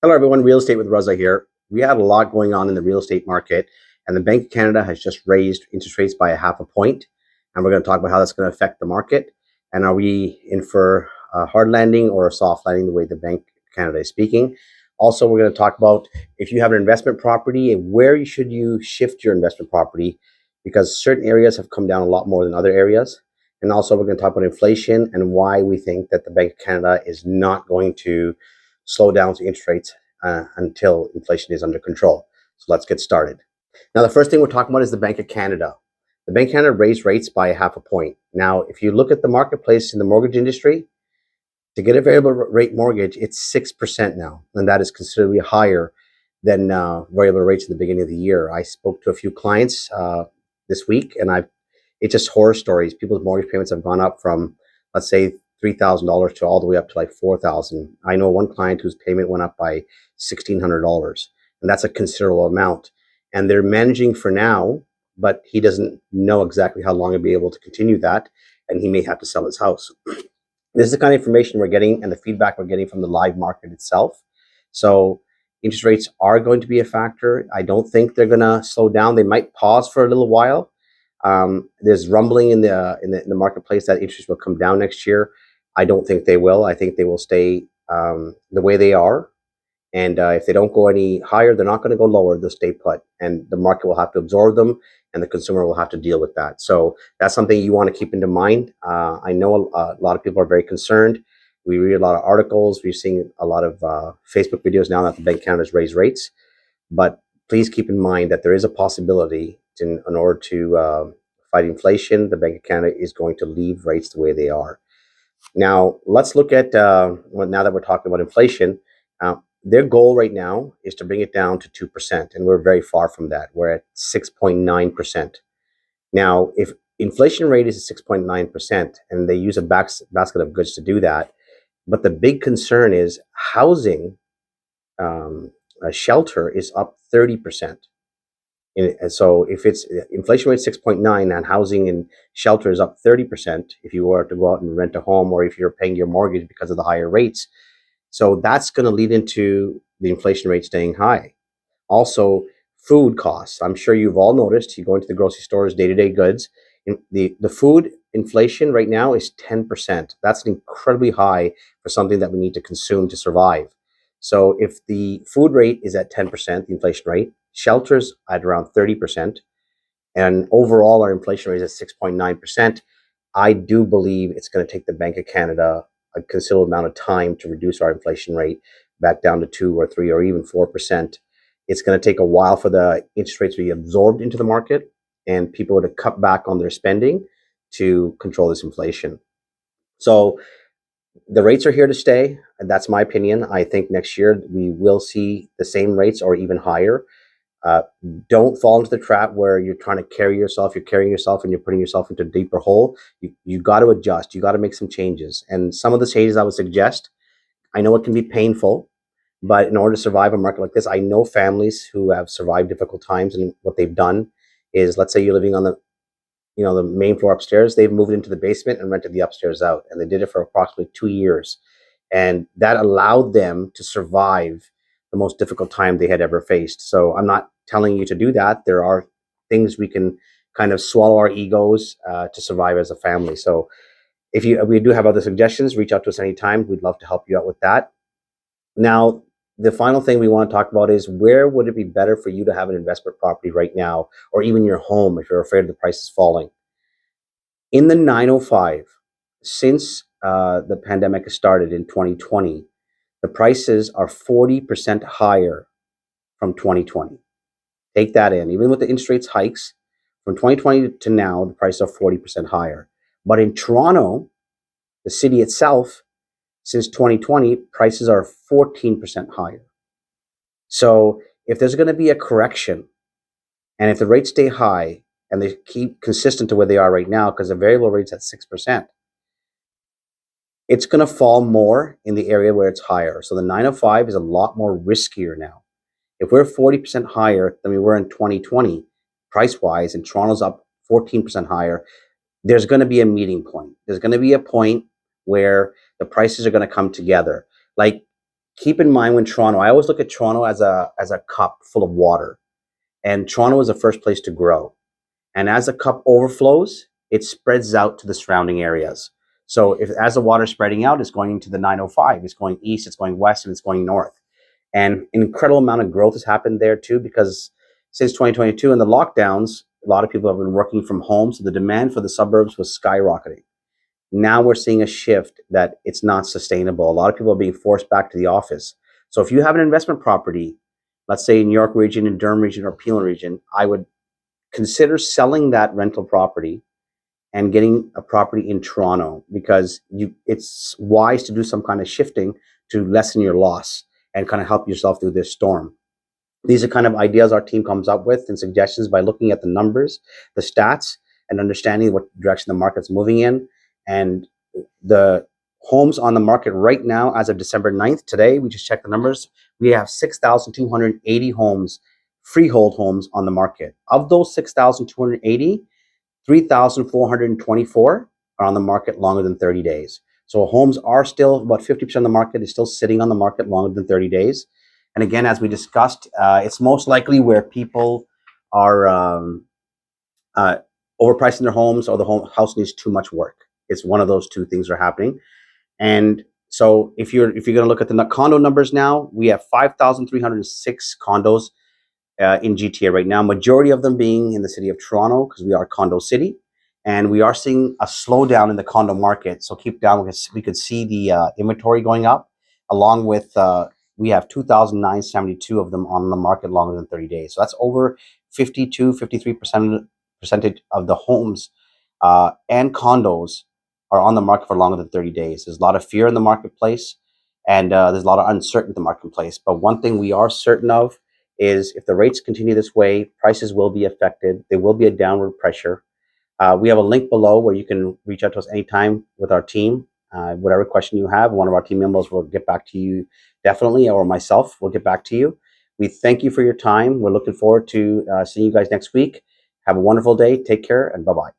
Hello, everyone. Real Estate with Raza here. We had a lot going on in the real estate market, and the Bank of Canada has just raised interest rates by a half a point. And we're going to talk about how that's going to affect the market. And are we in for a hard landing or a soft landing, the way the Bank of Canada is speaking? Also, we're going to talk about if you have an investment property, where should you shift your investment property, because certain areas have come down a lot more than other areas. And also, we're going to talk about inflation and why we think that the Bank of Canada is not going to slow down the interest rates until inflation is under control. So let's get started. Now, the first thing we're talking about is the Bank of Canada. The Bank of Canada raised rates by a half a point. Now, if you look at the marketplace in the mortgage industry, to get a variable rate mortgage, it's 6% now, and that is considerably higher than variable rates in the beginning of the year. I spoke to a few clients this week, and it's just horror stories. People's mortgage payments have gone up from, let's say, $3,000 to all the way up to like $4,000. I know one client whose payment went up by $1,600, and that's a considerable amount. And they're managing for now, but he doesn't know exactly how long he'll be able to continue that, and he may have to sell his house. This is the kind of information we're getting and the feedback we're getting from the live market itself. So interest rates are going to be a factor. I don't think they're going to slow down. They might pause for a little while. There's rumbling in the marketplace that interest will come down next year. I don't think they will. I think they will stay the way they are. And if they don't go any higher, they're not going to go lower. They'll stay put. And the market will have to absorb them, and the consumer will have to deal with that. So that's something you want to keep into mind. I know a lot of people are very concerned. We read a lot of articles. We're seeing a lot of Facebook videos now that the Bank of Canada has raised rates. But please keep in mind that there is a possibility in order to fight inflation, the Bank of Canada is going to leave rates the way they are. Now, let's look at, now that we're talking about inflation, their goal right now is to bring it down to 2%, and we're very far from that. We're at 6.9%. Now, if inflation rate is at 6.9%, and they use a basket of goods to do that, but the big concern is housing, a shelter is up 30%. And so if it's inflation rate 6.9 and housing and shelter is up 30%, if you were to go out and rent a home, or if you're paying your mortgage because of the higher rates, so that's going to lead into the inflation rate staying high. Also, food costs. I'm sure you've all noticed, you go into the grocery stores, day-to-day goods, the food inflation right now is 10%. That's incredibly high for something that we need to consume to survive. So if the food rate is at 10%, the inflation rate, shelters at around 30%, and overall our inflation rate is at 6.9%, I do believe it's going to take the Bank of Canada a considerable amount of time to reduce our inflation rate back down to 2 or 3 or even 4%. It's going to take a while for the interest rates to be absorbed into the market and people to cut back on their spending to control this inflation. So the rates are here to stay, and that's my opinion. I think next year we will see the same rates or even higher. Don't fall into the trap where you're trying to carry yourself, you're carrying yourself and you're putting yourself into a deeper hole. You got to adjust, you got to make some changes. And some of the changes I would suggest, I know it can be painful, but in order to survive a market like this, I know families who have survived difficult times, and what they've done is, let's say you're living on the main floor upstairs, they've moved into the basement and rented the upstairs out. And they did it for approximately 2 years. And that allowed them to survive the most difficult time they had ever faced. So I'm not telling you to do that. There are things we can kind of swallow our egos to survive as a family. So if we do have other suggestions, reach out to us anytime. We'd love to help you out with that. Now, the final thing we want to talk about is, where would it be better for you to have an investment property right now, or even your home if you're afraid of the prices falling? In the 905, since the pandemic has started in 2020, the prices are 40% higher from 2020. Take that in. Even with the interest rates hikes, from 2020 to now, the prices are 40% higher. But in Toronto, the city itself, since 2020, prices are 14% higher. So if there's going to be a correction, and if the rates stay high and they keep consistent to where they are right now, because the variable rate's at 6%, it's going to fall more in the area where it's higher. So the 905 is a lot more riskier now. If we're 40% higher than we were in 2020, price-wise, and Toronto's up 14% higher, there's going to be a meeting point. There's going to be a point where the prices are going to come together. Like keep in mind when Toronto, I always look at Toronto as a cup full of water, and Toronto is the first place to grow. And as the cup overflows, it spreads out to the surrounding areas. So if as the water is spreading out, it's going into the 905, it's going east, it's going west, and it's going north. And an incredible amount of growth has happened there too, because since 2022 and the lockdowns, a lot of people have been working from home, so the demand for the suburbs was skyrocketing. Now we're seeing a shift that it's not sustainable. A lot of people are being forced back to the office. So if you have an investment property, let's say in York region, in Durham region, or Peelin region, I would consider selling that rental property and getting a property in Toronto, because it's wise to do some kind of shifting to lessen your loss and kind of help yourself through this storm. These are kind of ideas our team comes up with and suggestions by looking at the numbers, the stats, and understanding what direction the market's moving in. And the homes on the market right now, as of December 9th, today, we just checked the numbers, we have 6,280 homes, freehold homes on the market. Of those 6,280, 3,424 are on the market longer than 30 days. So homes are still, about 50% of the market is still sitting on the market longer than 30 days. And again, as we discussed, it's most likely where people are overpricing their homes, or the house needs too much work. It's one of those two things are happening. And so if you're going to look at the condo numbers now, we have 5,306 condos in GTA right now, majority of them being in the city of Toronto, because we are condo city. And we are seeing a slowdown in the condo market. So keep down, because we could see the inventory going up, along with we have 2,972 of them on the market longer than 30 days. So that's over 52-53% of the homes and condos are on the market for longer than 30 days. There's a lot of fear in the marketplace, and there's a lot of uncertainty in the marketplace. But one thing we are certain of is if the rates continue this way, prices will be affected. There will be a downward pressure. We have a link below where you can reach out to us anytime with our team. Whatever question you have, one of our team members will get back to you definitely, or myself will get back to you. We thank you for your time. We're looking forward to seeing you guys next week. Have a wonderful day. Take care, and bye-bye.